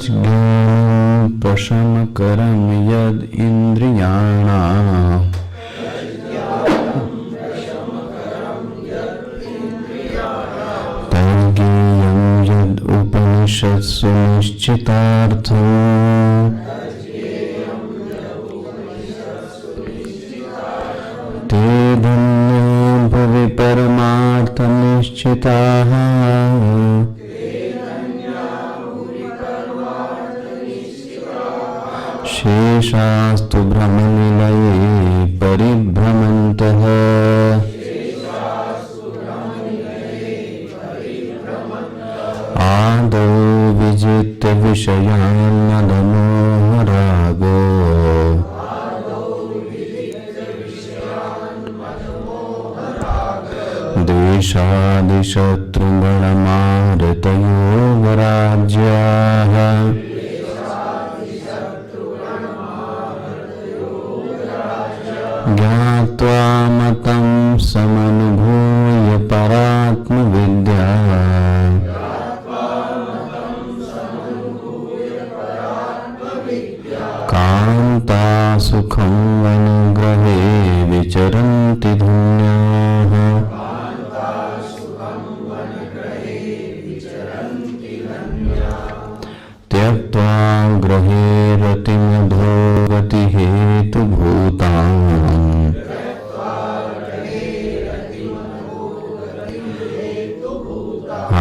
तज्ज्ञानं प्रशमकरं यद् इन्द्रियाणाम् तज्ज्ञेयं यद् उपनिषत्सु निश्चितार्थम् ते धन्या भुवि परमार्थनिश्चिताः शेषास्तु भ्रमनिलये परिभ्रमन्तः आदौ विजित्य विषयान् मदमोहरागो द्वेषादिशत्रुगणमारतयोगराज्याः ज्ञात्वा मतं समनुभूय परात्मविद्या कान्ता सुखं वनग्रहे विचरन्ति धन्याः त्यक्त्वा गृहे रतिमधो गतिहेतुभूताम्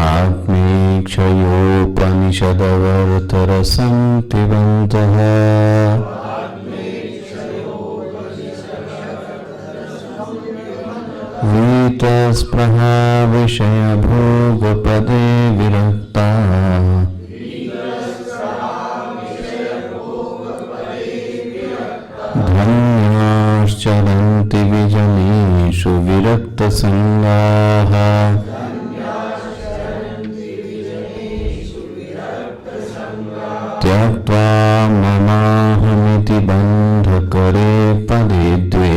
आत्मीक्षयोपनिषदवर्थरसं पिबन्तः वीतस्पृहा विषयभोगपदे विरक्ता धन्याश्चरन्ति विजनेषु विरक्तसङ्गाः त्यक्त्वा ममाहमिति बन्धकरे पदे द्वे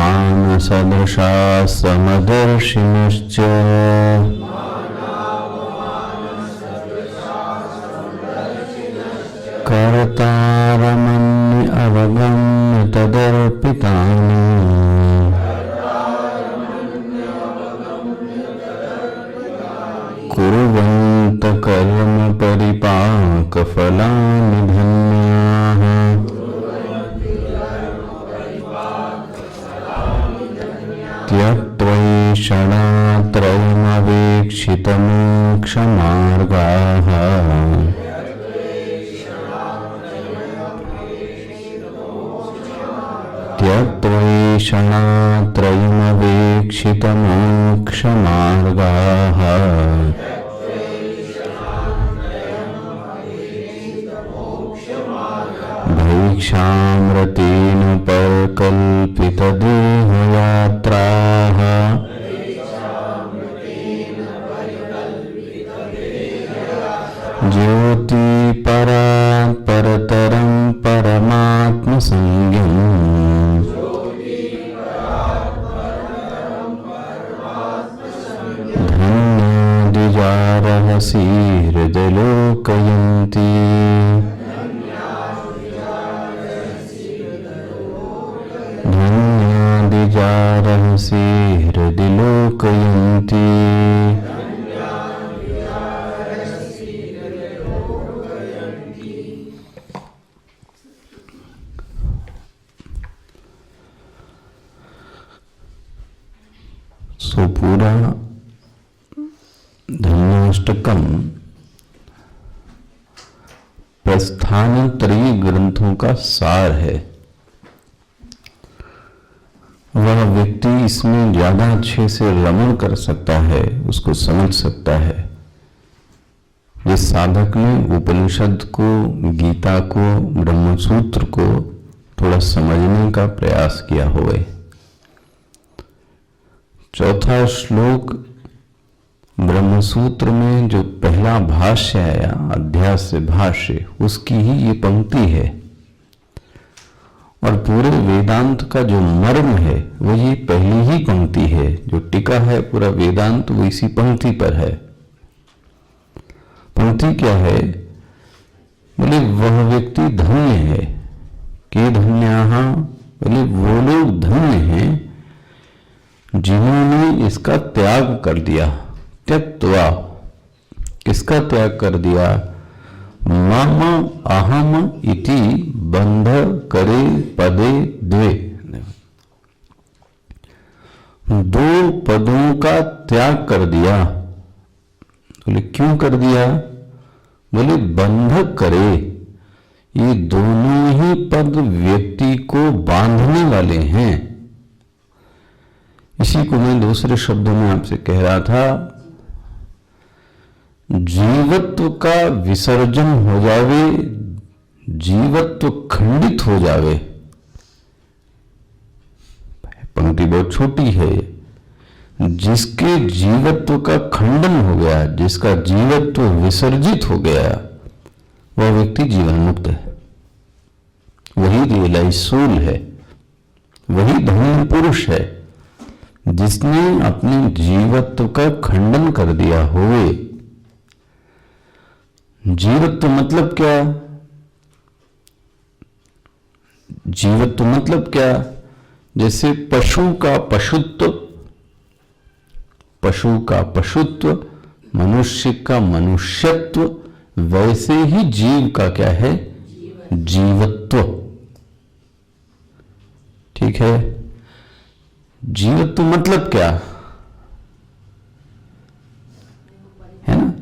मानावमानसदृशा समदर्शिनश्च कर्तारमन्य अवगम्य तदर्पितानि कुर्वन्त कर्म परिपाकफलानि धन्याः त्यक्त्वैषणात्रयमवेक्षितमोक्षमार्गाः त्यक्त्वैषणात्रयमवेक्षितमोक्षमार्गाः भैक्षामृतेन परकल्पितदेहयात्राः ज्योतिपरात् परतरं परमात्मसंज्ञम् धन्यादिजारहसि हृदयलोकयन्ति धन्यादिजारहसि हृदयलोकयन्ति सो पूरा धन्याष्टकम प्रस्थानत्रयी ग्रंथों का सार है। वह व्यक्ति इसमें ज्यादा अच्छे से रमण कर सकता है, उसको समझ सकता है जिस साधक ने उपनिषद को, गीता को, ब्रह्मसूत्र को थोड़ा समझने का प्रयास किया होवे। चौथा श्लोक ब्रह्मसूत्र में जो पहला भाष्य आया, अध्यास्य भाष्य, उसकी ही ये पंक्ति है। और पूरे वेदांत का जो मर्म है वो ये पहली ही पंक्ति है। जो टिका है पूरा वेदांत वो इसी पंक्ति पर है। पंक्ति क्या है? बोले वह व्यक्ति धन्य है। के धन्याः? बोले वो लोग धन्य हैं जिन्होंने इसका त्याग कर दिया। त्यक्त्वा, किसका त्याग कर दिया? मम अहम इति बंध करे पदे द्वे। दो पदों का त्याग कर दिया। बोले क्यों कर दिया? बोले बंधक करे। ये दोनों ही पद व्यक्ति को बांधने वाले हैं। इसी को मैं दूसरे शब्दों में आपसे कह रहा था, जीवत्व का विसर्जन हो जावे, जीवत्व खंडित हो जावे। पंक्ति बहुत छोटी है। जिसके जीवत्व का खंडन हो गया, जिसका जीवत्व विसर्जित हो गया, वह व्यक्ति जीवन मुक्त है। वही रियलाइज सोल है, वही धन्य पुरुष है जिसने अपने जीवत्व का खंडन कर दिया होवे। जीवत्व मतलब क्या? जीवत्व मतलब क्या? जैसे पशु का पशुत्व, पशु का पशुत्व, मनुष्य का मनुष्यत्व, वैसे ही जीव का क्या है? जीवत्व। ठीक है। जीवत्व मतलब क्या है ना?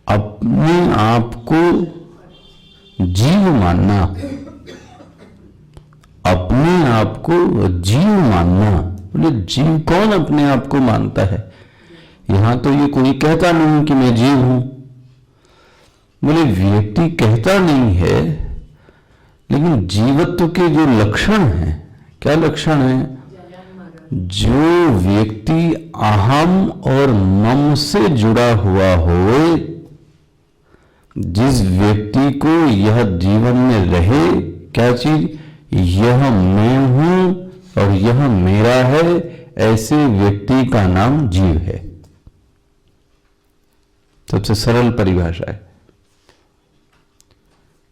अपने आप को जीव मानना, अपने आप को जीव मानना। बोले जीव कौन अपने आप को मानता है? यहां तो ये कोई कहता नहीं कि मैं जीव हूं। बोले व्यक्ति कहता नहीं है, लेकिन जीवत्व के जो लक्षण हैं, क्या लक्षण है? जो व्यक्ति अहम और मम से जुड़ा हुआ हो, जिस व्यक्ति को यह जीवन में रहे क्या चीज? यह मैं हूं और यह मेरा है, ऐसे व्यक्ति का नाम जीव है। सबसे सरल परिभाषा है।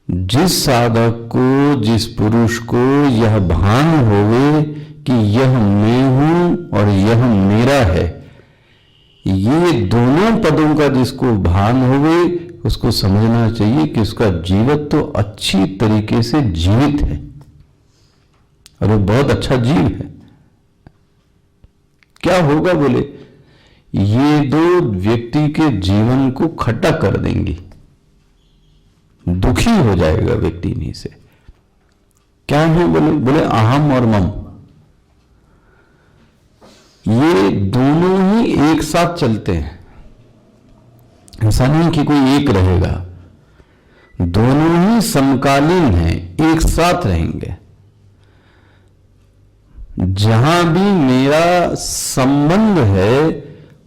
जिस साधक को, जिस पुरुष को यह भान होवे कि यह मैं हूं और यह मेरा है, ये दोनों पदों का जिसको भान होवे, उसको समझना चाहिए कि उसका जीवित तो अच्छी तरीके से जीवित है और वो बहुत अच्छा जीव है। क्या होगा? बोले ये दो व्यक्ति के जीवन को खट्टा कर देंगी, दुखी हो जाएगा व्यक्ति इन्हीं से। क्या है? बोले अहम और मम, ये दोनों ही एक साथ चलते हैं। ऐसा नहीं कि कोई एक रहेगा, दोनों ही समकालीन हैं, एक साथ रहेंगे। जहां भी मेरा संबंध है,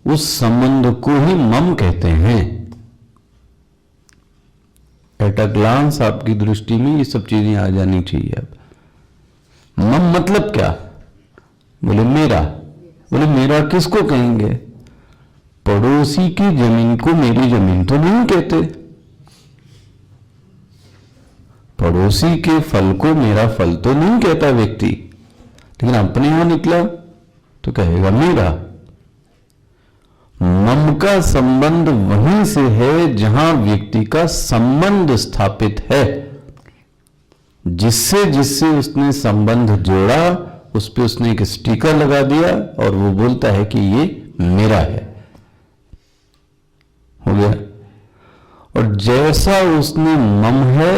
उस संबंध को ही मम कहते हैं। एट अ ग्लांस आपकी दृष्टि में ये सब चीजें आ जानी चाहिए। अब मम मतलब क्या? बोले मेरा। बोले मेरा किसको कहेंगे? पड़ोसी की जमीन को मेरी जमीन तो नहीं कहते, पड़ोसी के फल को मेरा फल तो नहीं कहता व्यक्ति, लेकिन अपने यहां निकला तो कहेगा मेरा। मम का संबंध वहीं से है जहां व्यक्ति का संबंध स्थापित है। जिससे जिससे उसने संबंध जोड़ा, उस पे उसने एक स्टिकर लगा दिया और वो बोलता है कि ये मेरा है। हो गया। और जैसा उसने मम है,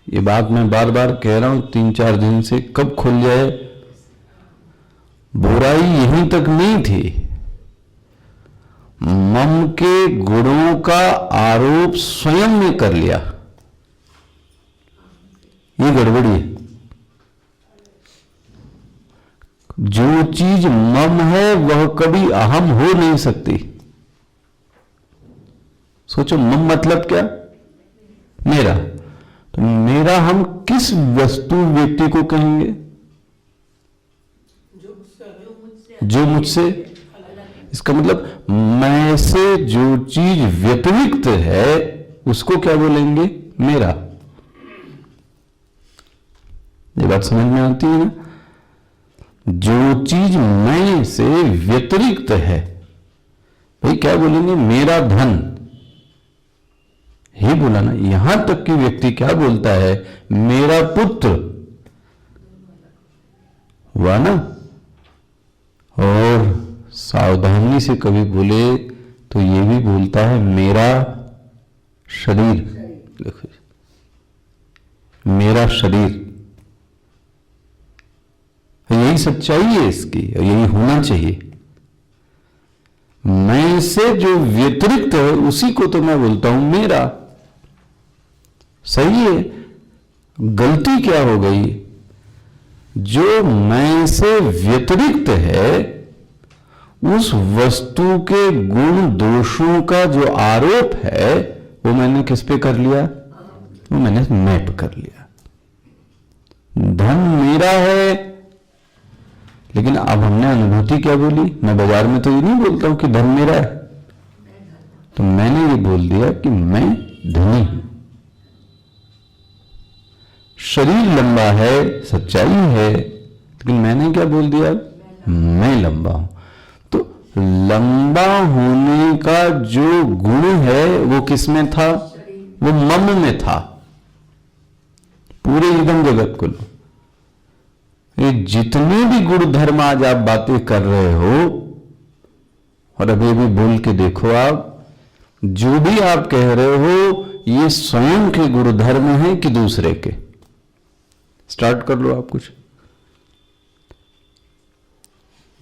ये बात मैं बार बार कह रहा हूं 3-4 दिन से, कब खुल जाए? बुराई यहीं तक नहीं थी, मम के गुणों का आरोप स्वयं ने कर लिया। ये गड़बड़ी है। जो चीज मम है वह कभी अहम हो नहीं सकती। सोचो, मम मतलब क्या? मेरा। तो मेरा हम किस वस्तु व्यक्ति को कहेंगे? जो मुझसे, इसका मतलब मैं से जो चीज व्यतिरिक्त है उसको क्या बोलेंगे? मेरा। ये बात समझ में आती है ना? जो चीज मैं से व्यतिरिक्त है, भाई क्या बोलेंगे? मेरा धन ही बोला ना। यहां तक कि व्यक्ति क्या बोलता है? मेरा पुत्र, हुआ ना। और सावधानी से कभी बोले तो ये भी बोलता है मेरा शरीर। देखो, मेरा शरीर। यही सच्चाई है इसकी, और यही होना चाहिए। मैं से जो व्यतिरिक्त है उसी को तो मैं बोलता हूं मेरा। सही है। गलती क्या हो गई? जो मैं से व्यतिरिक्त है उस वस्तु के गुण दोषों का जो आरोप है वो मैंने किस पे कर लिया? वो मैंने मैं पे कर लिया। धन मेरा है, लेकिन अब हमने अनुभूति क्या बोली? मैं बाजार में तो ये नहीं बोलता हूं कि धन मेरा है, तो मैंने ये बोल दिया कि मैं धनी हूं। शरीर लंबा है, सच्चाई है, लेकिन मैंने क्या बोल दिया? मैं लंबा हूं। तो लंबा होने का जो गुण है वो किस में था? वो मम में था। पूरे एकदम जगत को लो, ये जितने भी गुण धर्म आज आप बातें कर रहे हो, और अभी भी बोल के देखो, आप जो भी आप कह रहे हो ये स्वयं के गुण धर्म है कि दूसरे के? स्टार्ट कर लो आप, कुछ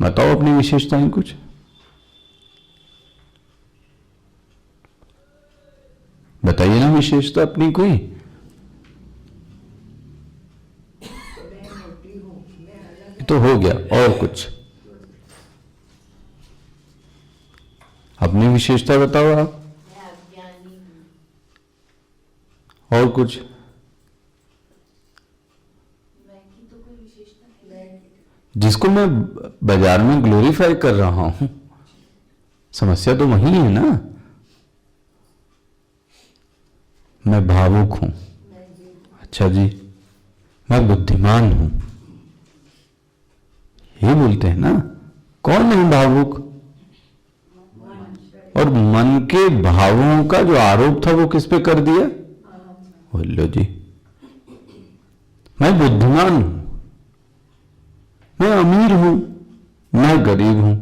बताओ अपनी विशेषताएं कुछ। बताइए ना विशेषता अपनी कोई। तो हो गया, और कुछ अपनी विशेषता बताओ आप। और कुछ? जिसको मैं बाजार में ग्लोरीफाई कर रहा हूं, समस्या तो वही है ना। मैं भावुक हूं, अच्छा जी, मैं बुद्धिमान हूं, ये बोलते हैं ना। कौन है भावुक? और मन के भावों का जो आरोप था वो किस पे कर दिया? बोलो जी, मैं बुद्धिमान हूं, मैं अमीर हूं, मैं गरीब हूं।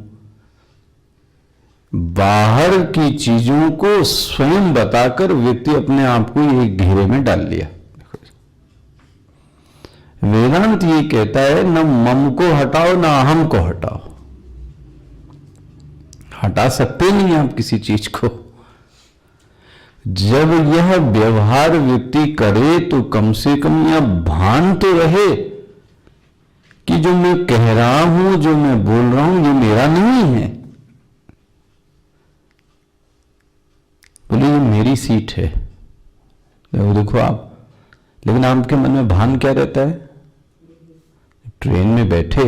बाहर की चीजों को स्वयं बताकर व्यक्ति अपने आप को एक घेरे में डाल लिया। वेदांत ये कहता है न मम को हटाओ न अहम को हटाओ। हटा सकते नहीं आप किसी चीज को। जब यह व्यवहार व्यक्ति करे तो कम से कम यह भान तो रहे कि जो मैं कह रहा हूं, जो मैं बोल रहा हूं, ये मेरा नहीं है। बोले ये मेरी सीट है, देखो आप। लेकिन आपके मन में भान क्या रहता है? ट्रेन में बैठे,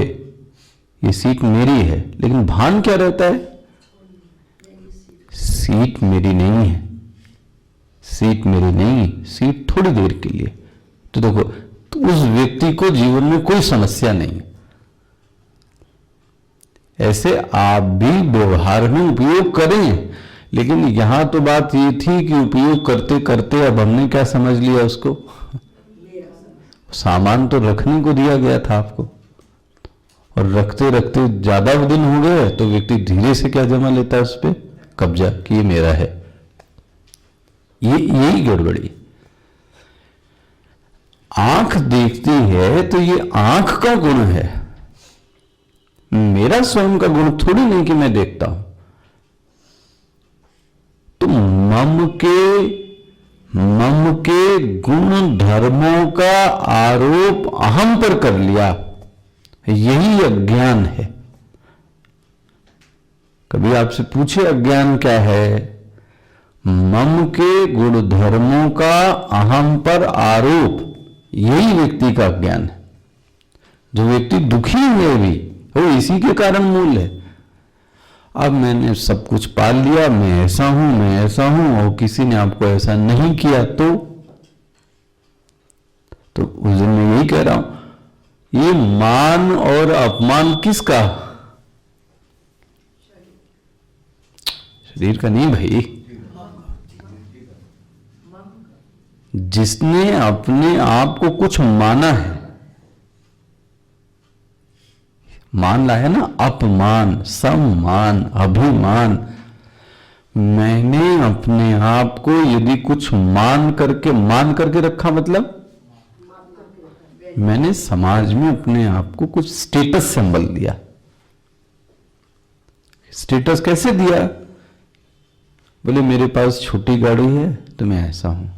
ये सीट मेरी है, लेकिन भान क्या रहता है? सीट मेरी नहीं है, सीट मेरी नहीं, सीट थोड़ी देर के लिए। तो देखो, तो उस व्यक्ति को जीवन में कोई समस्या नहीं। ऐसे आप भी व्यवहार में उपयोग करें, लेकिन यहां तो बात ये थी कि उपयोग करते करते अब हमने क्या समझ लिया उसको? सामान तो रखने को दिया गया था आपको, और रखते रखते ज्यादा दिन हो गए तो व्यक्ति धीरे से क्या जमा लेता है उस पर? कब्जा, कि ये मेरा है। यही गड़बड़ी। आंख देखती है तो ये आंख का गुण है, मेरा स्वयं का गुण थोड़ी नहीं कि मैं देखता हूं। तो मम के गुण धर्मों का आरोप अहम पर कर लिया, यही अज्ञान है। कभी आपसे पूछे अज्ञान क्या है? मम के गुणधर्मों का अहम पर आरोप, यही व्यक्ति का ज्ञान है। जो व्यक्ति दुखी है भी, वो इसी के कारण मूल है। अब मैंने सब कुछ पाल लिया, मैं ऐसा हूं, मैं ऐसा हूं, और किसी ने आपको ऐसा नहीं किया तो उस दिन मैं यही कह रहा हूं, ये मान और अपमान किसका? शरीर का नहीं भाई। जिसने अपने आप को कुछ माना है, मान लाया ना, अपमान, सम्मान, अभिमान। मैंने अपने आप को यदि कुछ मान करके रखा, मतलब मैंने समाज में अपने आप को कुछ स्टेटस सिंबल दिया। स्टेटस कैसे दिया? बोले मेरे पास छोटी गाड़ी है तो मैं ऐसा हूं,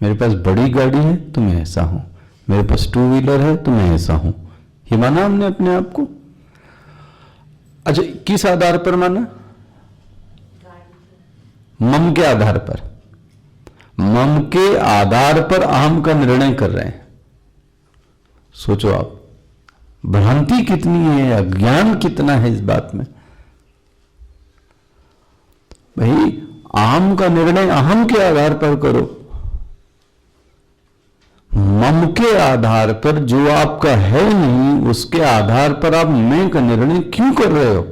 मेरे पास बड़ी गाड़ी है तो मैं ऐसा हूं, मेरे पास 2 व्हीलर है तो मैं ऐसा हूं। ये माना हमने अपने आप को। अच्छा, किस आधार पर माना? मम के आधार पर। मम के आधार पर अहम का निर्णय कर रहे हैं। सोचो आप, भ्रांति कितनी है, अज्ञान कितना है इस बात में। भाई अहम का निर्णय अहम के आधार पर करो। मम के आधार पर जो आपका है नहीं, उसके आधार पर आप मैं का निर्णय क्यों कर रहे हो?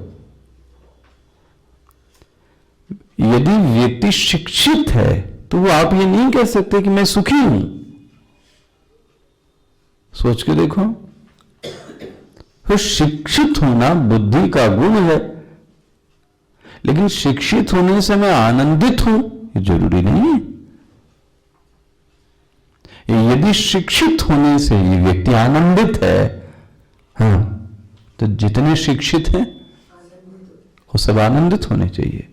यदि व्यक्ति शिक्षित है तो वो आप ये नहीं कह सकते कि मैं सुखी हूं। सोच के देखो, तो शिक्षित होना बुद्धि का गुण है, लेकिन शिक्षित होने से मैं आनंदित हूं ये जरूरी नहीं है। यदि शिक्षित होने से ये व्यक्ति आनंदित है, हाँ, तो जितने शिक्षित हैं वो सब आनंदित होने चाहिए,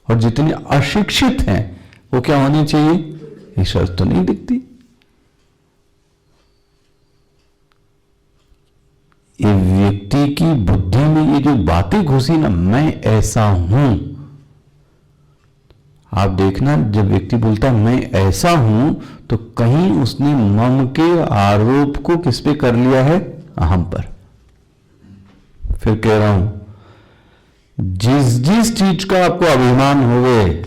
और जितने अशिक्षित हैं वो क्या होने चाहिए? ये शर्त तो नहीं दिखती। ये व्यक्ति की बुद्धि में ये जो बातें घुसी ना, मैं ऐसा हूं। आप देखना, जब व्यक्ति बोलता है मैं ऐसा हूं, तो कहीं उसने मम के आरोप को किस पे कर लिया है? अहम पर। फिर कह रहा हूं, जिस जिस चीज का आपको अभिमान हो गए,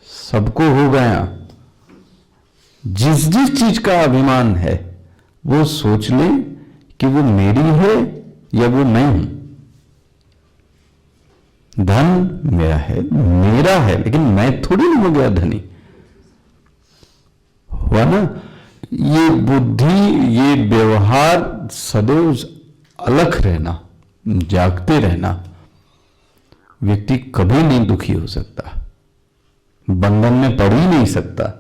सबको हो गया, जिस जिस चीज का अभिमान है वो सोच ले कि वो मेरी है या वो मैं हूं। धन मेरा है, लेकिन मैं थोड़ी नहीं हो गया धनी। हुआ ना? ये बुद्धि, ये व्यवहार सदैव अलग रहना, जागते रहना, व्यक्ति कभी नहीं दुखी हो सकता, बंधन में पड़ ही नहीं सकता।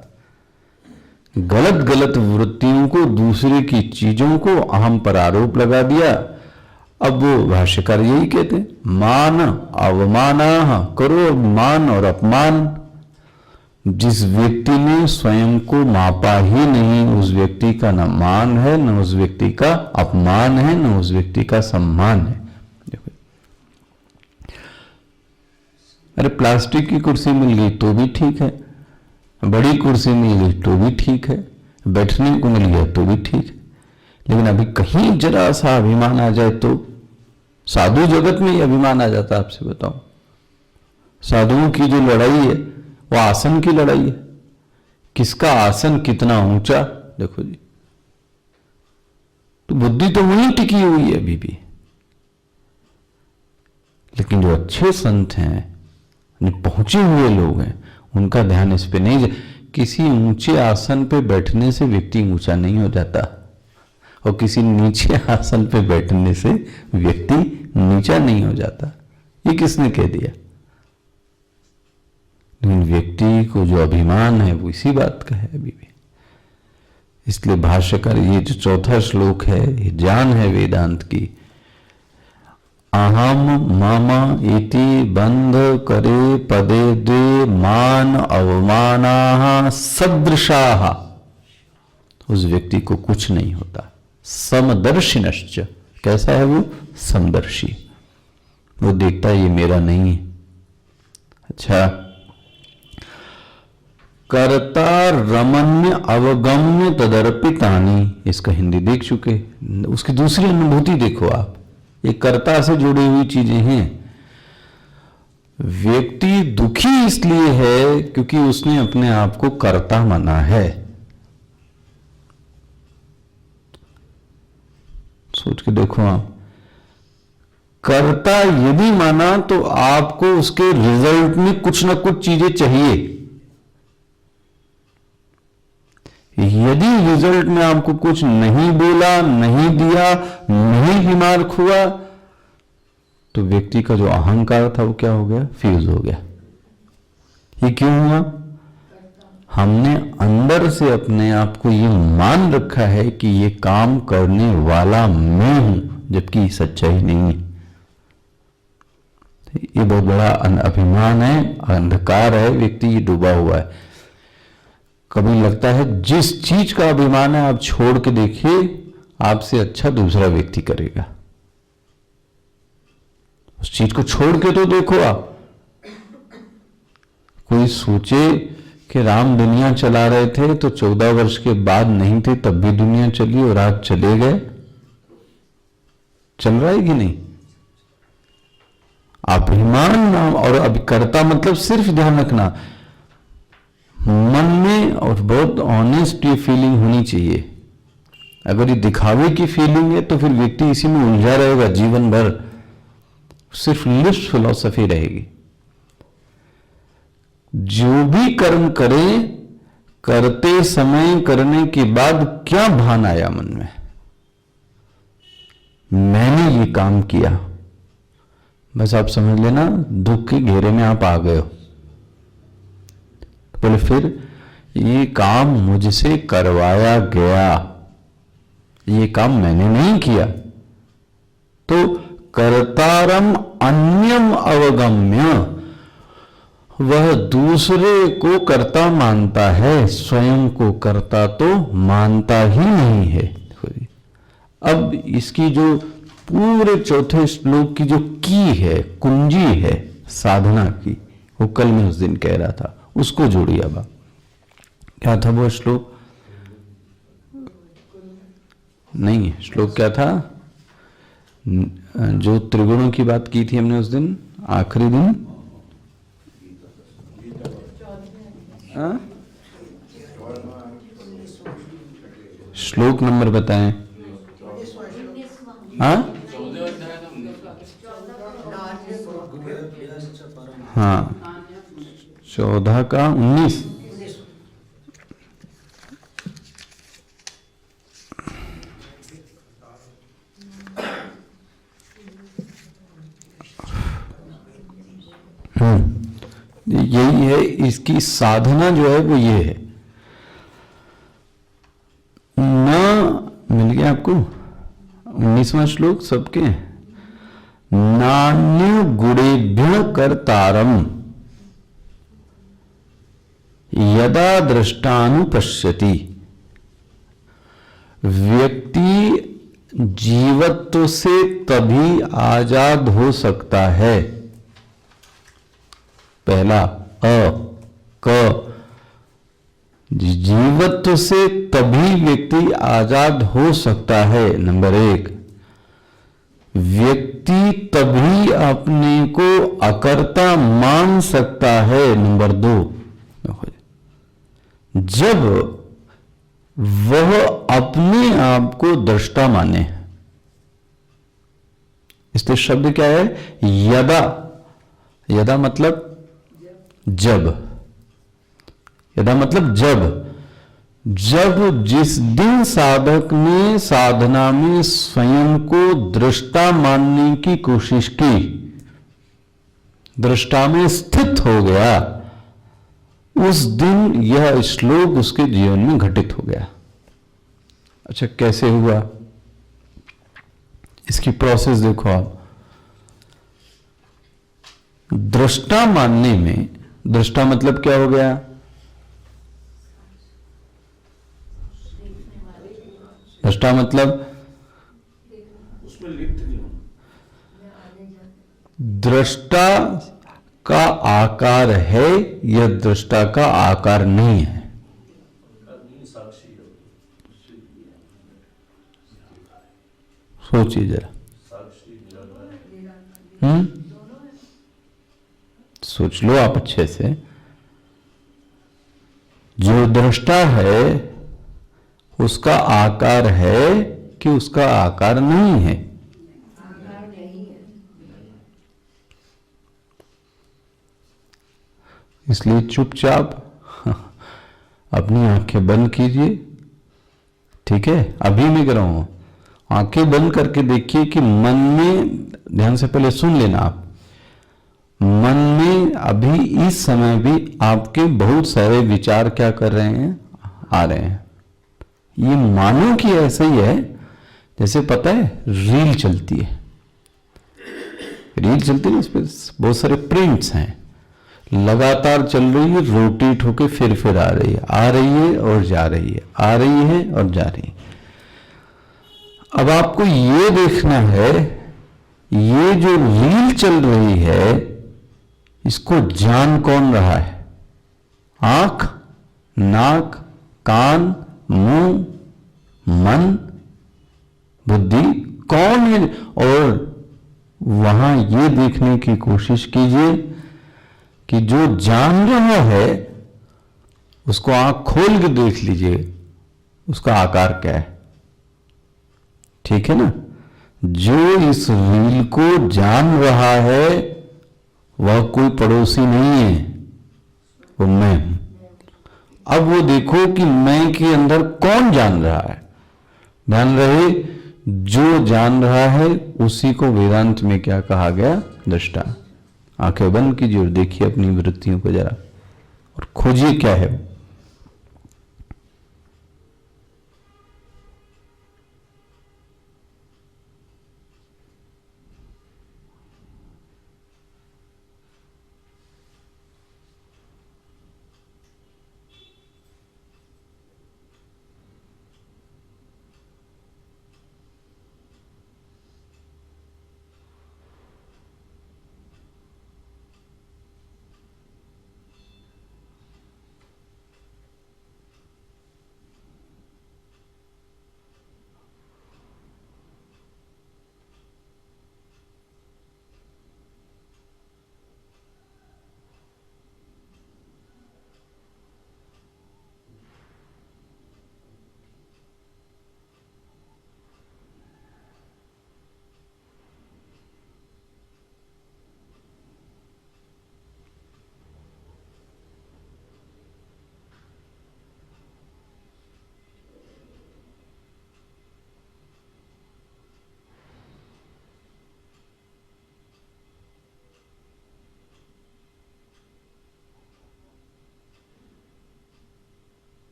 गलत गलत वृत्तियों को, दूसरे की चीजों को अहम पर आरोप लगा दिया। अब वो भाष्यकार यही कहते, मान अवमाना, करो मान और अपमान। जिस व्यक्ति ने स्वयं को मापा ही नहीं, उस व्यक्ति का न मान है, न उस व्यक्ति का अपमान है, न उस व्यक्ति का सम्मान है। देखो, अरे प्लास्टिक की कुर्सी मिल गई तो भी ठीक है, बड़ी कुर्सी मिल गई तो भी ठीक है, बैठने को मिल गया तो भी ठीक है, लेकिन अभी कहीं जरा सा अभिमान आ जाए तो, साधु जगत में ही अभिमान आ जाता है। आपसे बताऊं, साधुओं की जो लड़ाई है वो आसन की लड़ाई है। किसका आसन कितना ऊंचा, देखो जी। तो बुद्धि तो वहीं टिकी हुई है अभी भी, लेकिन जो अच्छे संत हैं, पहुंचे हुए लोग हैं, उनका ध्यान इस पे नहीं। किसी ऊंचे आसन पे बैठने से व्यक्ति ऊंचा नहीं हो जाता, और किसी नीचे आसन पे बैठने से व्यक्ति नीचा नहीं हो जाता। ये किसने कह दिया? लेकिन व्यक्ति को जो अभिमान है वो इसी बात का है अभी भी। इसलिए भाष्यकार, ये जो चौथा श्लोक है, ये जान है वेदांत की। अहम मम इति बंध करे पदे द्वे मान अवमाना सदृशाः। उस व्यक्ति को कुछ नहीं होता। समदर्शिनश्च, कैसा है वो? समदर्शी, वो देखता है ये मेरा नहीं है। अच्छा, कर्ता रमण्य अवगम्य तदर्पितानि, इसका हिंदी देख चुके। उसकी दूसरी अनुभूति देखो आप, ये कर्ता से जुड़ी हुई चीजें हैं। व्यक्ति दुखी इसलिए है क्योंकि उसने अपने आप को कर्ता माना है। सोच के देखो आप, कर्ता यदि माना तो आपको उसके रिजल्ट में कुछ ना कुछ चीजें चाहिए। यदि रिजल्ट में आपको कुछ नहीं बोला, नहीं दिया, नहीं रिमार्क हुआ, तो व्यक्ति का जो अहंकार था वो क्या हो गया? फ्यूज हो गया। ये क्यों हुआ? हमने अंदर से अपने आप को ये मान रखा है कि ये काम करने वाला मैं हूं, जबकि सच्चाई नहीं है। ये बहुत बड़ा अभिमान है, अंधकार है, व्यक्ति ये डूबा हुआ है। कभी लगता है जिस चीज का अभिमान है आप छोड़ के देखिए, आपसे अच्छा दूसरा व्यक्ति करेगा। उस चीज को छोड़ के तो देखो आप। कोई सोचे कि राम दुनिया चला रहे थे तो 14 वर्ष के बाद नहीं थे तब भी दुनिया चली और आज चले गए, चल रहा है कि नहीं? अभिमान नाम और अभिकर्ता मतलब सिर्फ ध्यान रखना, मन में और बहुत ऑनेस्ट ये फीलिंग होनी चाहिए। अगर ये दिखावे की फीलिंग है तो फिर व्यक्ति इसी में उलझा रहेगा जीवन भर, सिर्फ लिस्ट फिलॉसफी रहेगी। जो भी कर्म करें, करते समय करने के बाद क्या भान आया मन में? मैंने ये काम किया, बस आप समझ लेना दुख के घेरे में आप आ गए हो। बोले फिर ये काम मुझसे करवाया गया, ये काम मैंने नहीं किया। तो कर्तारम अन्यम अवगम्य, वह दूसरे को कर्ता मानता है, स्वयं को कर्ता तो मानता ही नहीं है। अब इसकी जो पूरे चौथे श्लोक की जो की है, कुंजी है साधना की, वो कल मैं उस दिन कह रहा था, उसको जोड़िए। अब क्या था वो श्लोक? नहीं, श्लोक क्या था? जो त्रिगुणों की बात की थी हमने उस दिन, आखिरी दिन। श्लोक नंबर बताएं। हाँ, 14 का 19। यही है इसकी साधना जो है वो ये है। न मिल गया आपको 19वां श्लोक सबके? नान्य गुणेभ्य कर्तारम यदा दृष्टानुपश्यति। व्यक्ति जीवत्व से तभी आजाद हो सकता है। पहला क, जीवत्व से तभी व्यक्ति आजाद हो सकता है। नंबर 1, व्यक्ति तभी अपने को अकर्ता मान सकता है। नंबर 2, जब वह अपने आप को दृष्टा माने। इसलिए शब्द क्या है? यदा। यदा मतलब जब। यदा मतलब जब जिस दिन साधक ने साधना में स्वयं को दृष्टा मानने की कोशिश की, दृष्टा में स्थित हो गया, उस दिन यह श्लोक उसके जीवन में घटित हो गया। अच्छा, कैसे हुआ? इसकी प्रोसेस देखो आप। दृष्टा मानने में, दृष्टा मतलब क्या हो गया? दृष्टा मतलब दृष्टा का आकार है, यह दृष्टा का आकार नहीं है। सोचिए जरा। सोच लो आप अच्छे से। जो दृष्टा है उसका आकार है कि उसका आकार नहीं है? इसलिए चुपचाप अपनी आंखें बंद कीजिए। ठीक है, अभी मैं कह रहा हूं, आंखें बंद करके देखिए कि मन में, ध्यान से पहले सुन लेना आप, मन में अभी इस समय भी आपके बहुत सारे विचार क्या कर रहे हैं, आ रहे हैं। ये मानो कि ऐसा ही है जैसे पता है रील चलती है, रील चलती है, इस पर बहुत सारे प्रिंट्स हैं, लगातार चल रही है, रोटेट होके फिर आ रही है और जा रही है, आ रही है और जा रही है। अब आपको ये देखना है, ये जो रील चल रही है इसको जान कौन रहा है? आंख, नाक, कान, मुंह, मन, बुद्धि, कौन है? और वहां ये देखने की कोशिश कीजिए कि जो जान रहा है उसको आंख खोल के देख लीजिए, उसका आकार क्या है। ठीक है ना? जो इस रील को जान रहा है वह कोई पड़ोसी नहीं है, वो मैं हूं। अब वो देखो कि मैं के अंदर कौन जान रहा है। ध्यान रहे, जो जान रहा है उसी को वेदांत में क्या कहा गया? दृष्टा। आंखें बंद कीजिए और देखिए अपनी वृत्तियों को जरा और खोजिए क्या है वो।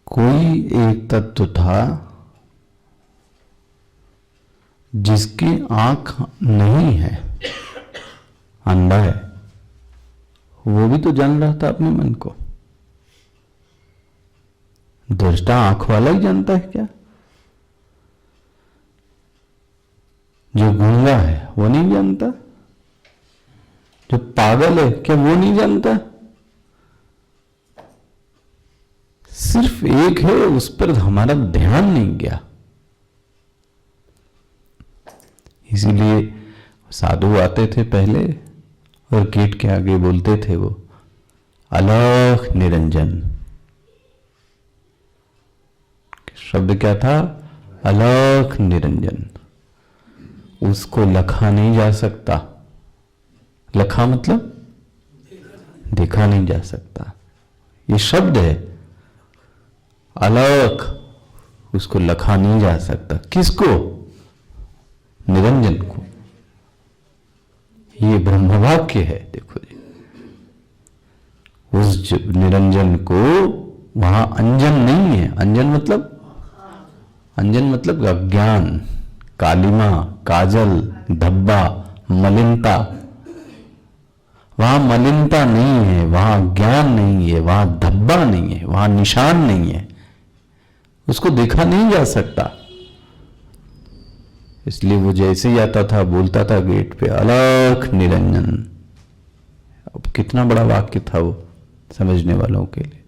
कोई एक तत्व था जिसकी आंख नहीं है, अंधा है, वो भी तो जान रहा था अपने मन को। दृष्टा आंख वाला ही जानता है क्या? जो गूंगा है वो नहीं जानता? जो पागल है क्या वो नहीं जानता? सिर्फ एक है, उस पर हमारा ध्यान नहीं गया। इसीलिए साधु आते थे पहले और गेट के आगे बोलते थे वो, अलख निरंजन। शब्द क्या था? अलख निरंजन। उसको लखा नहीं जा सकता। लखा मतलब देखा नहीं जा सकता, ये शब्द है। अलख, उसको लखा नहीं जा सकता। किसको? निरंजन को। ये ब्रह्म वाक्य है। देखो जी, उस निरंजन को वहां अंजन नहीं है। अंजन मतलब अज्ञान, कालिमा, काजल, धब्बा, मलिनता। वहां मलिनता नहीं है, वहां ज्ञान नहीं है, वहां धब्बा नहीं है, वहां निशान नहीं है। उसको देखा नहीं जा सकता। इसलिए वो जैसे ही आता था बोलता था गेट पे, अलख निरंजन। अब कितना बड़ा वाक्य था वो समझने वालों के लिए।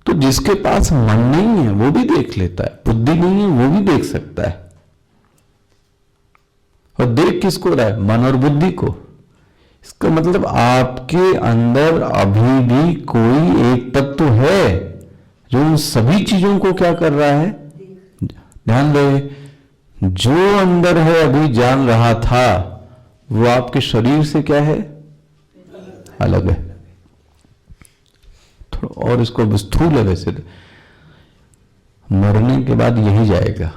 तो जिसके पास मन नहीं है वो भी देख लेता है, बुद्धि नहीं है वो भी देख सकता है। और देख किसको रहा है? मन और बुद्धि को। इसका मतलब आपके अंदर अभी भी कोई एक तत्व है जो उन सभी चीजों को क्या कर रहा है? ध्यान रहे, जो अंदर है अभी जान रहा था वो आपके शरीर से क्या है? अलग है। थोड़ा और इसको स्थूल है। वैसे मरने के बाद यही जाएगा,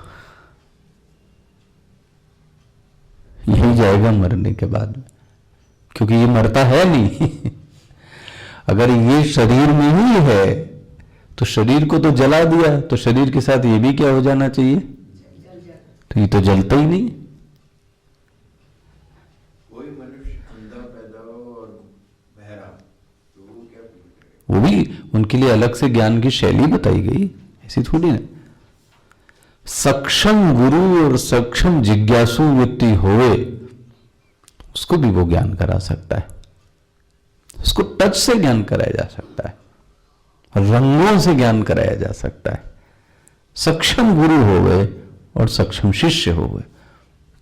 यही जाएगा मरने के बाद, क्योंकि ये मरता है नहीं। अगर ये शरीर में ही है तो शरीर को तो जला दिया, तो शरीर के साथ ये भी क्या हो जाना चाहिए? तो ये तो जलता ही नहीं। कोई मनुष्य अंधा पैदा हो और बहरा तो वो क्या करेगा? वो भी उनके लिए अलग से ज्ञान की शैली बताई गई, ऐसी थोड़ी ना। सक्षम गुरु और सक्षम जिज्ञासु व्यक्ति होवे उसको भी वो ज्ञान करा सकता है। उसको टच से ज्ञान कराया जा सकता है, रंगों से ज्ञान कराया जा सकता है। सक्षम गुरु होवे और सक्षम शिष्य होवे।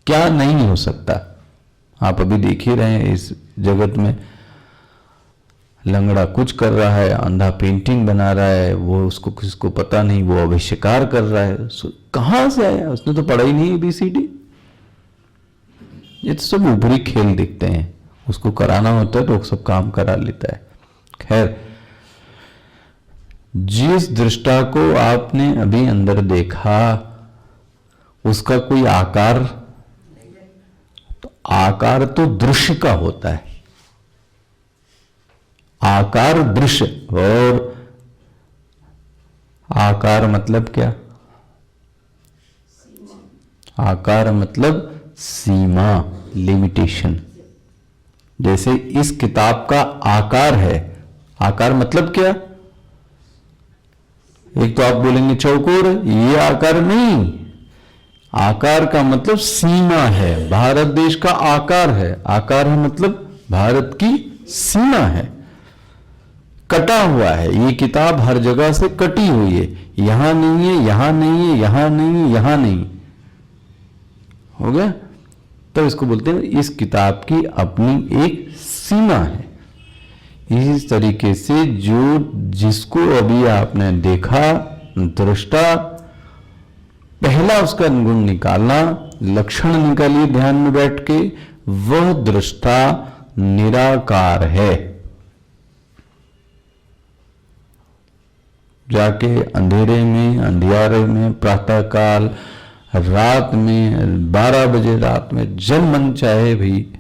क्या नहीं हो सकता? आप अभी देख ही रहे हैं इस जगत में, लंगड़ा कुछ कर रहा है, अंधा पेंटिंग बना रहा है, वो उसको किसको पता नहीं, वो अभिष्कार कर रहा है। कहां से आया? उसने तो पढ़ा ही नहीं ABCD। ये तो सब ऊपरी खेल दिखते हैं। उसको कराना होता है तो सब काम करा लेता है। खैर, जिस दृष्टा को आपने अभी अंदर देखा उसका कोई आकार, तो आकार तो दृश्य का होता है। आकार दृश्य, और आकार मतलब क्या? आकार मतलब सीमा, लिमिटेशन। जैसे इस किताब का आकार है। आकार मतलब क्या? एक तो आप बोलेंगे चौकोर है, ये आकार नहीं। आकार का मतलब सीमा है। भारत देश का आकार है। आकार है मतलब भारत की सीमा है, कटा हुआ है। ये किताब हर जगह से कटी हुई है, यहां नहीं है, यहां नहीं है, यहां नहीं है, यहां नहीं। हो गया? तो इसको बोलते हैं इस किताब की अपनी एक सीमा है। इस तरीके से जो जिसको अभी आपने देखा, दृष्टा, पहला उसका गुण निकालना, लक्षण निकालिए ध्यान में बैठ के। वह दृष्टा निराकार है। जाके अंधेरे में, अंधियारे में, प्रातःकाल, रात में, 12 बजे रात में, जब मन चाहे भी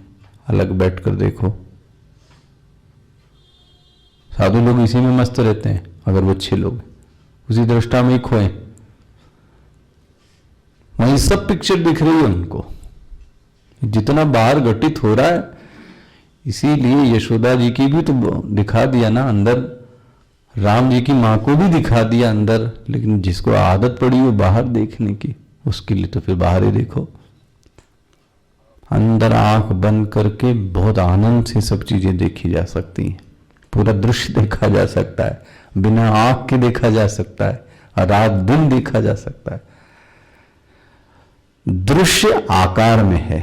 अलग बैठकर देखो। साधु लोग इसी में मस्त रहते हैं। अगर वो अच्छे लोग उसी दृष्टा में ही खोए, वहीं सब पिक्चर दिख रही है उनको। जितना बाहर घटित हो रहा है, इसीलिए यशोदा जी की भी तो दिखा दिया ना अंदर, राम जी की मां को भी दिखा दिया अंदर। लेकिन जिसको आदत पड़ी वो बाहर देखने की, उसके लिए तो फिर बाहर ही देखो। अंदर आंख बंद करके बहुत आनंद से सब चीजें देखी जा सकती हैं। पूरा दृश्य देखा जा सकता है, बिना आंख के देखा जा सकता है, और रात दिन देखा जा सकता है। दृश्य आकार में है,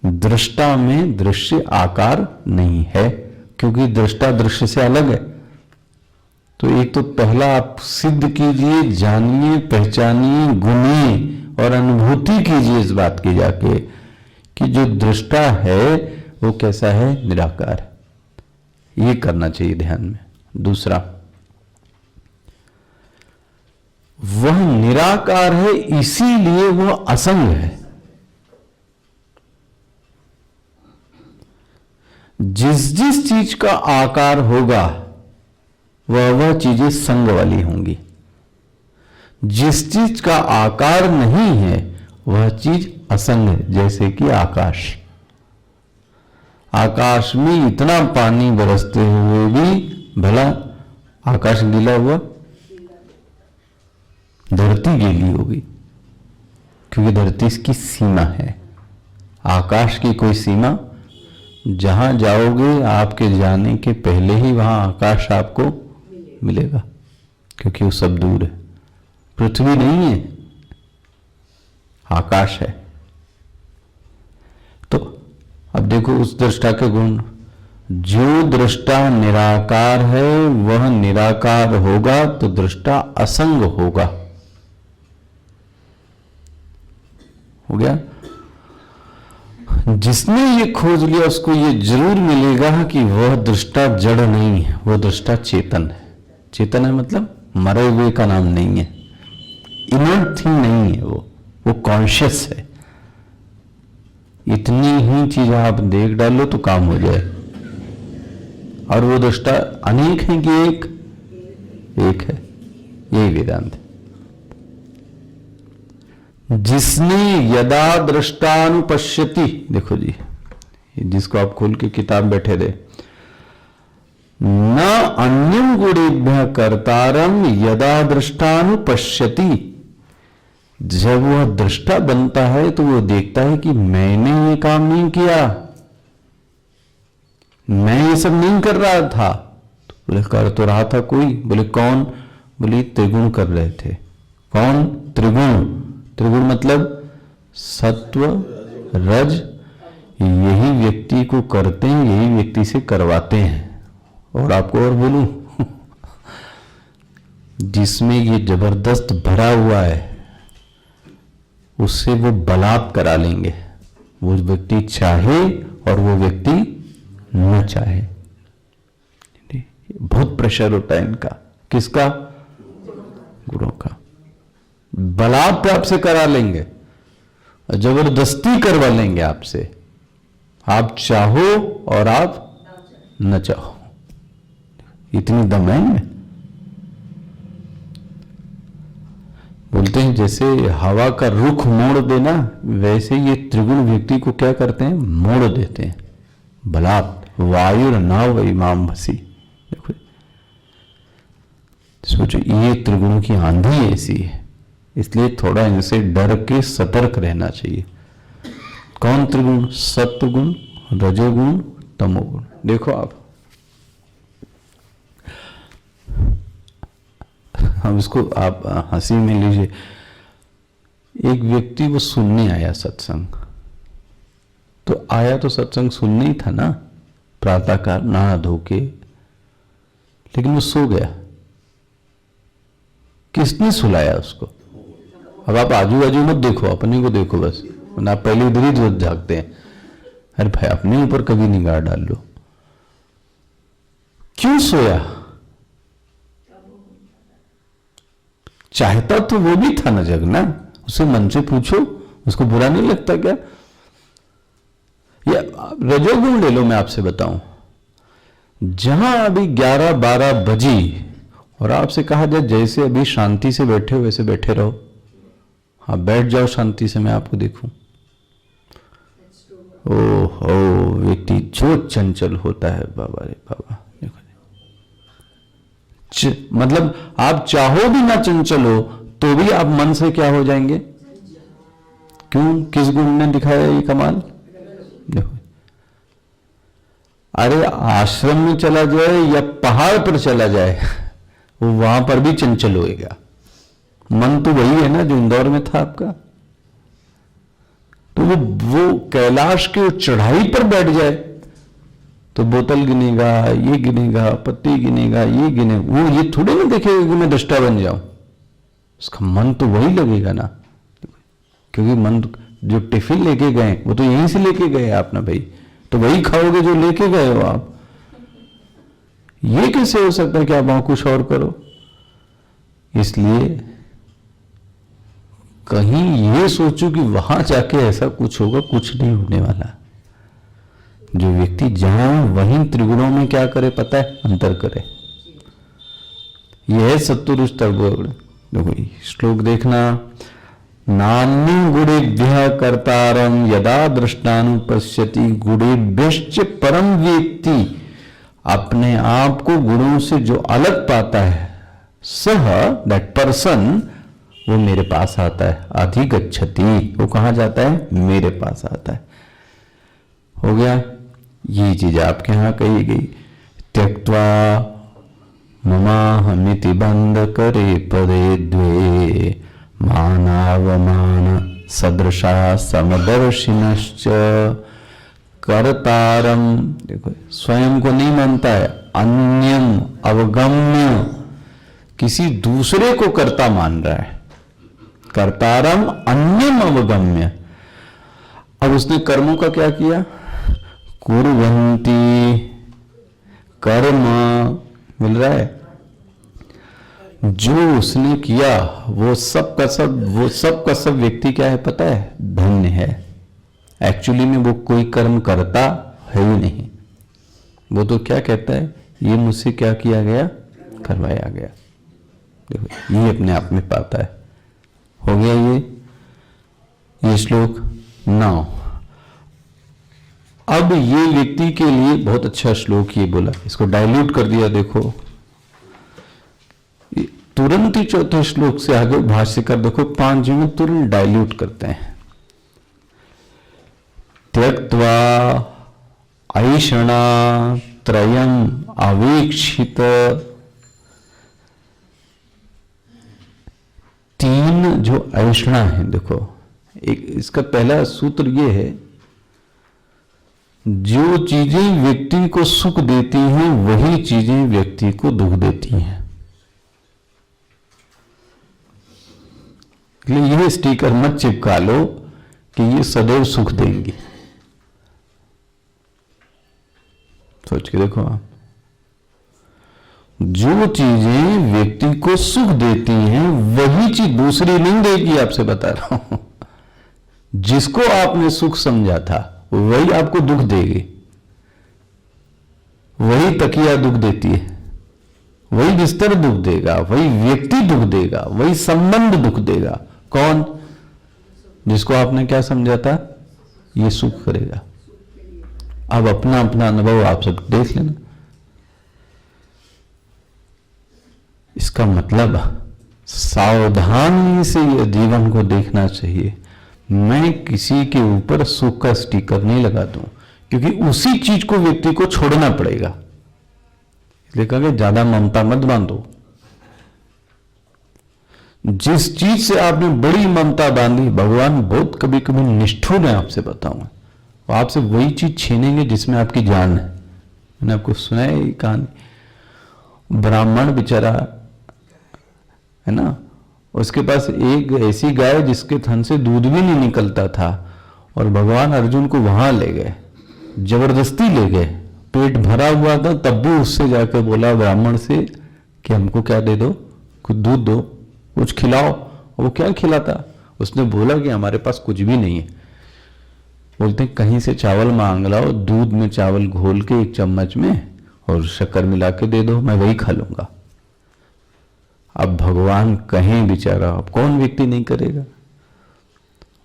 दृष्टा में दृश्य आकार नहीं है, क्योंकि दृष्टा दृश्य से अलग है। तो एक तो पहला आप सिद्ध कीजिए, जानिए, पहचानिए, गुनिए और अनुभूति कीजिए इस बात की जाके कि जो दृष्टा है वो कैसा है, निराकार है। ये करना चाहिए ध्यान में। दूसरा, वह निराकार है इसीलिए वह असंग है। जिस जिस चीज का आकार होगा वह चीजें संग वाली होंगी। जिस चीज का आकार नहीं है वह चीज असंग है। जैसे कि आकाश, आकाश में इतना पानी बरसते हुए भी भला आकाश गीला हुआ, धरती गीली होगी, क्योंकि धरती इसकी सीमा है। आकाश की कोई सीमा, जहां जाओगे आपके जाने के पहले ही वहां आकाश आपको मिलेगा, क्योंकि वो सब दूर है। पृथ्वी नहीं है, आकाश है। तो अब देखो उस दृष्टा के गुण। जो दृष्टा निराकार है वह निराकार होगा तो दृष्टा असंग होगा। हो गया। जिसने ये खोज लिया उसको ये जरूर मिलेगा कि वह दृष्टा जड़ नहीं है, वह दृष्टा चेतन है। चेतन है मतलब मरे हुए का नाम नहीं है, इनर्ट थिंग नहीं है, वो कॉन्शियस है। इतनी ही चीज आप देख डालो तो काम हो जाए। और वो दृष्टा अनेक है कि एक है। यही वेदांत है। जिसने यदा दृष्टानुपश्यति, देखो जी, जिसको आप खोल के किताब बैठे दे, न अन्यम गुणेभ्यः कर्तारम यदा दृष्टानुपश्यति। जब वह दृष्टा बनता है तो वो देखता है कि मैंने ये काम नहीं किया, मैं ये सब नहीं कर रहा था। तो बोले कर तो रहा था कोई। बोले कौन? बोले त्रिगुण कर रहे थे। कौन? त्रिगुण। त्रिगुण मतलब सत्व, रज, यही व्यक्ति को करते हैं, यही व्यक्ति से करवाते हैं। और आपको और बोलूं, जिसमें ये जबरदस्त भरा हुआ है उससे वो बलात् करा लेंगे, वो व्यक्ति चाहे और वो व्यक्ति न चाहे। बहुत प्रेशर होता है इनका। किसका? गुरुओं का। बलात् आपसे करा लेंगे, जबरदस्ती करवा लेंगे आपसे। आप चाहो और आप न चाहो। इतनी दम है। बोलते हैं जैसे हवा का रुख मोड़ देना, वैसे ये त्रिगुण व्यक्ति को क्या करते हैं? मोड़ देते हैं। बलात् वायुर नाव इमाम भसी। देखो सोचो, ये त्रिगुणों की आंधी ऐसी है, इसलिए थोड़ा इनसे डर के सतर्क रहना चाहिए। कौन त्रिगुण? सत्वगुण, रजोगुण, तमोगुण। देखो आप, हम इसको आप हंसी में लीजिए। एक व्यक्ति वो सुनने आया सत्संग, तो आया तो सत्संग सुनने ही था ना, प्रातःकाल नहा धो के, लेकिन वो सो गया। किसने सुलाया उसको? अब आप आजू बाजू मत देखो, अपने को देखो बस, वरना आप पहले इधर ही जागते हैं। अरे भाई अपने ऊपर कभी निगाह डाल लो। क्यों सोया? चाहता तो वो भी था ना जगना। उसे मन से पूछो, उसको बुरा नहीं लगता क्या? या रजोगुण ले लो, मैं आपसे बताऊं, जहां अभी 11-12 बजी और आपसे कहा जाए जैसे अभी शांति से बैठे हो वैसे बैठे रहो, हाँ बैठ जाओ शांति से, मैं आपको देखूं, ओहो व्यक्ति जो चंचल होता है, बाबा रे बाबा। मतलब आप चाहो भी ना चंचल हो तो भी आप मन से क्या हो जाएंगे? क्यों? किस गुण ने दिखाया ये कमाल? देखो, अरे आश्रम में चला जाए या पहाड़ पर चला जाए, वो वहां पर भी चंचल होएगा। मन तो वही है ना जो इंदौर में था आपका। तो वो कैलाश के चढ़ाई पर बैठ जाए तो बोतल गिनेगा, ये गिनेगा, पत्ती गिनेगा, ये गिने, वो ये थोड़े ना देखेगा कि मैं दृष्टा बन जाऊं। उसका मन तो वही लगेगा ना, क्योंकि मन जो टिफिन लेके गए वो तो यहीं से लेके गए आप ना भाई, तो वही खाओगे जो लेके गए हो आप। ये कैसे हो सकता है कि आप वहां कुछ और करो? इसलिए कहीं ये सोचो कि वहां जाके ऐसा कुछ होगा, कुछ नहीं होने वाला। जो व्यक्ति जहां वहीं त्रिगुणों में क्या करे पता है? अंतर करे। यह है सत्पुरुष तत्व। देखो श्लोक देखना, नान्य गुणेभ्यः कर्तारं यदा दृष्टानुपश्यति गुणेभ्यश्च परम वेत्ति। अपने आप को गुणों से जो अलग पाता है, सह दैट पर्सन, वो मेरे पास आता है। अधिगच्छति, वो कहां जाता है? मेरे पास आता है। हो गया? ये चीज आपके यहां कही गई। त्यक्त्वा ममाहमिति बंद करे पदे द्वे मानावमान सदृशा समदर्शिनश्च कर्तारम। देखो स्वयं को नहीं मानता है, अन्यम अवगम्य, किसी दूसरे को कर्ता मान रहा है। कर्तारम अन्यम अवगम्य। अब उसने कर्मों का क्या किया? कुर्वन्ति कर्म, मिल रहा है? जो उसने किया वो सब का सब व्यक्ति क्या है पता है? धन्य है। एक्चुअली में वो कोई कर्म करता है ही नहीं। वो तो क्या कहता है? ये मुझसे क्या किया गया? करवाया गया। देखो ये अपने आप में पाता है। हो गया ये श्लोक 9। अब ये व्यक्ति के लिए बहुत अच्छा श्लोक ये बोला, इसको डाइल्यूट कर दिया। देखो तुरंत ही चौथे श्लोक से आगे भाष्यकार देखो 5 में तुरंत डाइल्यूट करते हैं। त्यक्त्वा ऐषणा त्रयम अवेक्षित। 3 जो ऐषणा है, देखो एक इसका पहला सूत्र ये है, जो चीजें व्यक्ति को सुख देती हैं वही चीजें व्यक्ति को दुख देती हैं। इसलिए यह स्टिकर मत चिपका लो कि ये सदैव सुख देंगी। सोच के देखो आप, जो चीजें व्यक्ति को सुख देती हैं वही चीज दूसरी नहीं देगी। आपसे बता रहा हूं, जिसको आपने सुख समझा था वही आपको दुख देगी। वही तकिया दुख देती है, वही बिस्तर दुख देगा, वही व्यक्ति दुख देगा, वही संबंध दुख देगा। कौन? जिसको आपने क्या समझा था ये सुख करेगा। अब अपना अपना अनुभव आप सब देख लेना। इसका मतलब सावधानी से यह जीवन को देखना चाहिए। मैं किसी के ऊपर सुख का स्टिकर नहीं लगा दूं, क्योंकि उसी चीज को व्यक्ति को छोड़ना पड़ेगा। इसलिए कहा ज्यादा ममता मत बांधो। जिस चीज से आपने बड़ी ममता बांधी, भगवान बहुत कभी कभी निष्ठुर है, आपसे बताऊंगा। वो आपसे वही चीज छीनेंगे जिसमें आपकी जान है। मैंने आपको सुनाया ये कहानी। ब्राह्मण बेचारा है ना, उसके पास एक ऐसी गाय जिसके थन से दूध भी नहीं निकलता था, और भगवान अर्जुन को वहां ले गए, जबरदस्ती ले गए। पेट भरा हुआ था, तब भी उससे जाकर बोला ब्राह्मण से कि हमको क्या दे दो, कुछ दूध दो, कुछ खिलाओ। वो क्या खिलाता? उसने बोला कि हमारे पास कुछ भी नहीं है। बोलते कहीं से चावल मांग लाओ, दूध में चावल घोल के 1 चम्मच में और शक्कर मिला के दे दो, मैं वही खा लूंगा। अब भगवान कहें बेचारा, अब कौन व्यक्ति नहीं करेगा?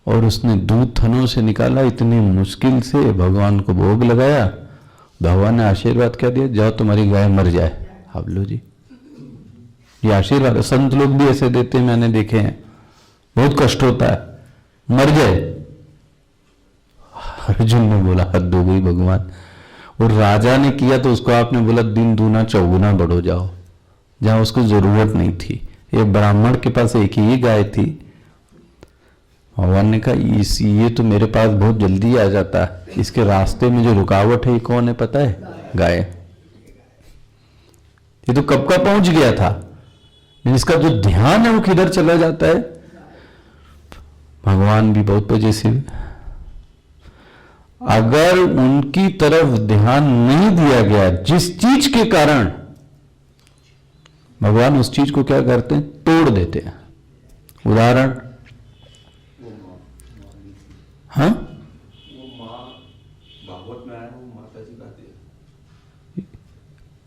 और उसने दूध थनों से निकाला, इतनी मुश्किल से भगवान को भोग लगाया। भगवान ने आशीर्वाद क्या दिया? जाओ तुम्हारी गाय मर जाए। अब लो जी, ये आशीर्वाद। संत लोग भी ऐसे देते हैं, मैंने देखे हैं। बहुत कष्ट होता है, मर जाए। अर्जुन ने बोला हद हो गई भगवान। और राजा ने किया तो उसको आपने बोला दिन दूना चौगुना बढ़ो जाओ, जहां उसको जरूरत नहीं थी। ये ब्राह्मण के पास एक ही गाय थी, भगवान ने कहा ये तो मेरे पास बहुत जल्दी आ जाता है, इसके रास्ते में जो रुकावट है कौन है पता है? गाय। ये तो कब का पहुंच गया था, लेकिन इसका जो ध्यान है वो किधर चला जाता है? भगवान भी बहुत पॉजिटिव। अगर उनकी तरफ ध्यान नहीं दिया गया जिस चीज के कारण, भगवान उस चीज को क्या करते हैं? तोड़ देते हैं। उदाहरण, हाँ, वो माँ भागवत में आया, वो माता जी कहती है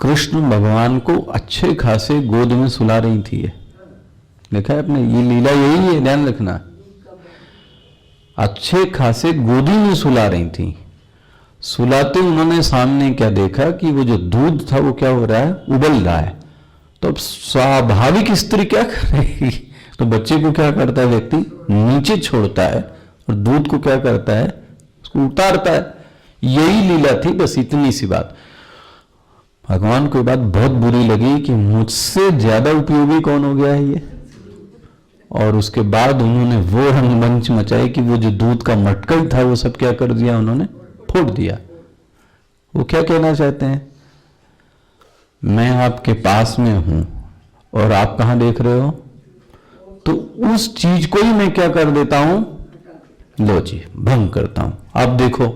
कृष्ण भगवान को अच्छे खासे गोद में सुला रही थी। ये देखा है आपने? ये लीला यही है, ध्यान रखना। अच्छे खासे गोदी में सुला रही थी। सुलाते उन्होंने सामने क्या देखा कि वो जो दूध था वो क्या हो रहा है? उबल रहा है। तो अब स्वाभाविक स्त्री क्या करेगी? तो बच्चे को क्या करता है व्यक्ति? नीचे छोड़ता है और दूध को क्या करता है? उसको उतारता है। यही लीला थी, बस इतनी सी बात। भगवान को बात बहुत बुरी लगी कि मुझसे ज्यादा उपयोगी कौन हो गया है ये। और उसके बाद उन्होंने वो रंगमंच मचाई कि वो जो दूध का मटका ही था वो सब क्या कर दिया? उन्होंने फोड़ दिया। वो क्या कहना चाहते हैं? मैं आपके पास में हूं और आप कहां देख रहे हो? तो उस चीज को ही मैं क्या कर देता हूं? लो जी, भंग करता हूं। आप देखो,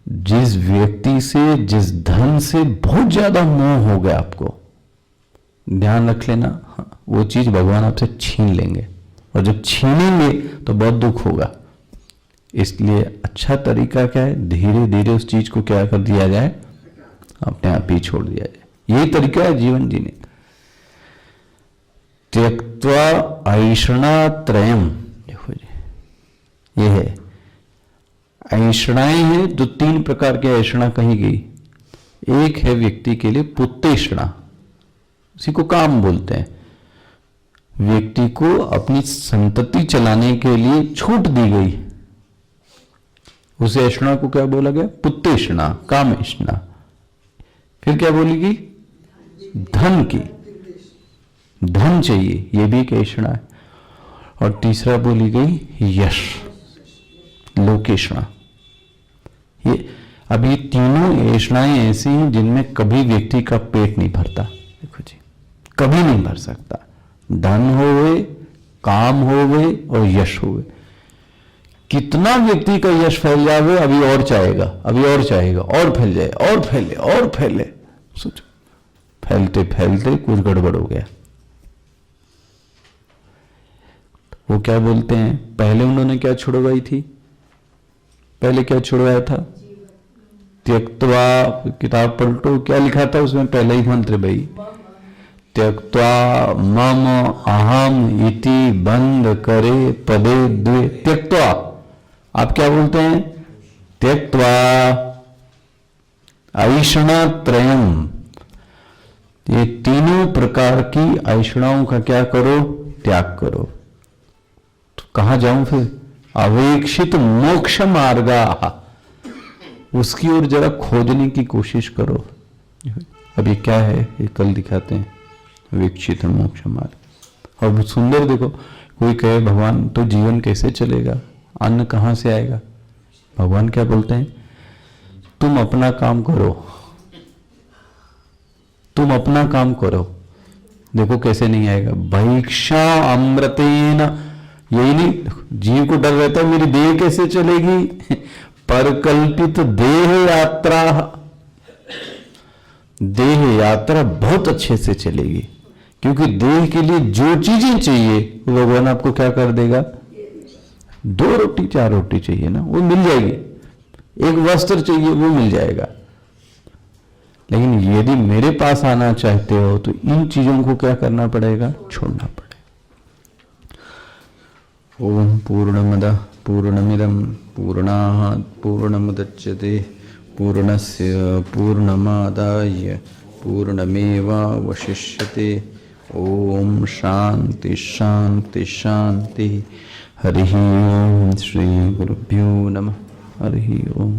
जिस व्यक्ति से, जिस धन से बहुत ज्यादा मोह हो गया आपको, ध्यान रख लेना, वो चीज भगवान आपसे छीन लेंगे, और जब छीनेंगे तो बहुत दुख होगा। इसलिए अच्छा तरीका क्या है? धीरे धीरे उस चीज को क्या कर दिया जाए? अपने आप ही छोड़ दिया जाए। यही तरीका है जीवन जीने। त्यक्त्वा ऐषणात्रयम्, देखो जी, ये है ऐषणाएं हैं। जो 3 प्रकार के ऐषणा कही गई। एक है व्यक्ति के लिए पुत्तेषणा, उसी को काम बोलते हैं। व्यक्ति को अपनी संतति चलाने के लिए छूट दी गई, उस ऐषणा को क्या बोला गया? पुत्तेषणा, कामेषणा। फिर क्या बोली गई? धन की, धन चाहिए, ये भी एक ऐषणा है। और तीसरा बोली गई यश, लोकेषणा। ये अब ये तीनों ऐषणाएं ऐसी हैं जिनमें कभी व्यक्ति का पेट नहीं भरता। देखो जी, कभी नहीं भर सकता। धन होवे, काम होवे और यश होवे। कितना व्यक्ति का यश फैल जावे, अभी और चाहेगा, अभी और चाहेगा, और फैल जाए, और फैले, और फैले। सोचो, फैलते फैलते कुछ गड़बड़ हो गया। वो क्या बोलते हैं? पहले उन्होंने क्या छुड़वाई थी? पहले क्या छुड़वाया था? त्यक्त्वा, किताब पलटो, क्या लिखा था उसमें? पहले ही मंत्र भाई, त्यक्त्वा मम अहम इति बंद करे पदे द्वे। त्यक्त्वा, आप क्या बोलते हैं? त्यक्त्वा ऐषणात्रयम्, ये तीनों प्रकार की ऐषणाओं का क्या करो? त्याग करो। तो कहां जाऊं फिर? अवेक्षित मोक्ष मार्गा, उसकी ओर जरा खोजने की कोशिश करो। अब ये क्या है? ये कल दिखाते हैं, अवेक्षित मोक्ष मार्ग। और बहुत सुंदर, देखो, कोई कहे भगवान तो जीवन कैसे चलेगा, अन्न कहां से आएगा? भगवान क्या बोलते हैं? तुम अपना काम करो, तुम अपना काम करो, देखो कैसे नहीं आएगा। भैक्षा अमृतेन, यही नहीं, जीव को डर रहता है मेरी देह कैसे चलेगी। परकल्पित देह यात्रा, देह यात्रा बहुत अच्छे से चलेगी, क्योंकि देह के लिए जो चीजें चाहिए वो भगवान आपको क्या कर देगा? 2 रोटी 4 रोटी चाहिए ना, वो मिल जाएगी। एक वस्त्र चाहिए, वो मिल जाएगा। लेकिन यदि मेरे पास आना चाहते हो तो इन चीजों को क्या करना पड़ेगा? छोड़ना पड़ेगा। ओम पूर्णमदः पूर्णमिदं पूर्णात् पूर्णमुदच्यते पूर्णस्य पूर्णमादाय पूर्णमेवावशिष्यते। ओम शांति शांति शांति। हरि ओम। श्री गुरुभ्यो नमः। हरि ओम।